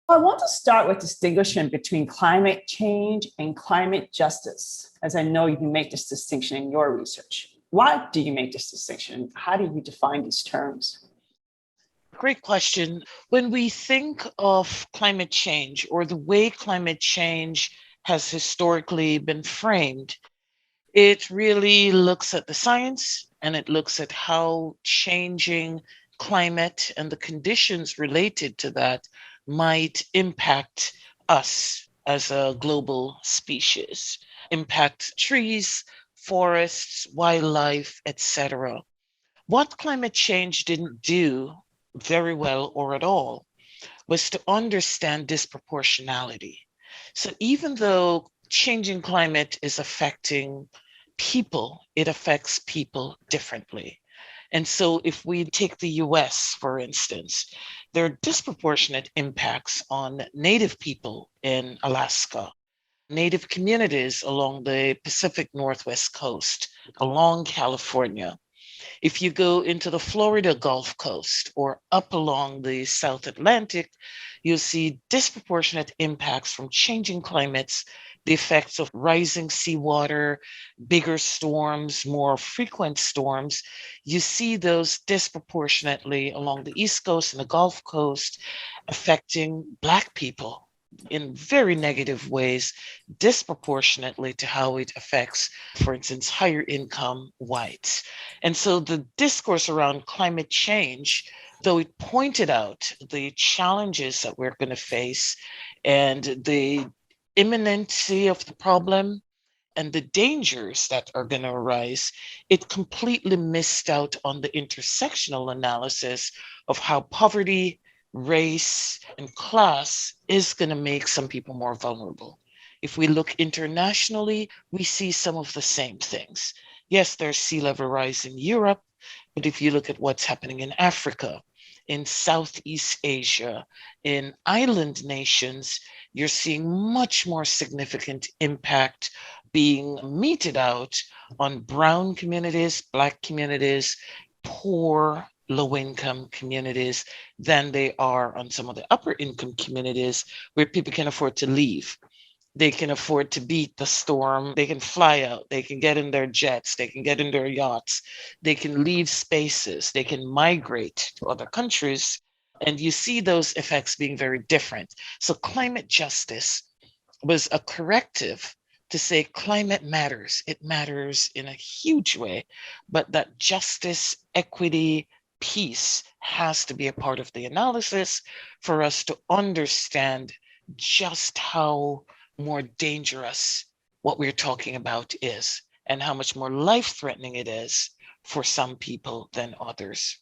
I want to start with distinguishing between climate change and climate justice, as I know you make this distinction in your research. Why do you make this distinction? How do you define these terms? Great question. When we think of climate change or the way climate change has historically been framed, it really looks at the science and it looks at how changing climate and the conditions related to that might impact us as a global species, impact trees, forests, wildlife, etc. What climate change didn't do very well or at all was to understand disproportionality. So even though changing climate is affecting people, it affects people differently. And so if we take the US, for instance, there are disproportionate impacts on Native people in Alaska, Native communities along the Pacific Northwest coast, along California. If you go into the Florida Gulf Coast or up along the South Atlantic, you'll see disproportionate impacts from changing climates, the effects of rising seawater, bigger storms, more frequent storms. You see those disproportionately along the East Coast and the Gulf Coast, affecting Black people in very negative ways, disproportionately to how it affects, for instance, higher income whites. And so the discourse around climate change, though it pointed out the challenges that we're going to face and the imminency of the problem and the dangers that are going to arise, it completely missed out on the intersectional analysis of how poverty, race, and class is going to make some people more vulnerable. If we look internationally, we see some of the same things. Yes, there's sea level rise in Europe, but if you look at what's happening in Africa, in Southeast Asia, in island nations, you're seeing much more significant impact being meted out on brown communities, Black communities, poor, low income communities than they are on some of the upper income communities where people can afford to leave. They can afford to beat the storm. They can fly out. They can get in their jets. They can get in their yachts. They can leave spaces. They can migrate to other countries. And you see those effects being very different. So climate justice was a corrective to say climate matters. It matters in a huge way, but that justice, equity, peace has to be a part of the analysis for us to understand just how more dangerous what we're talking about is and how much more life threatening it is for some people than others.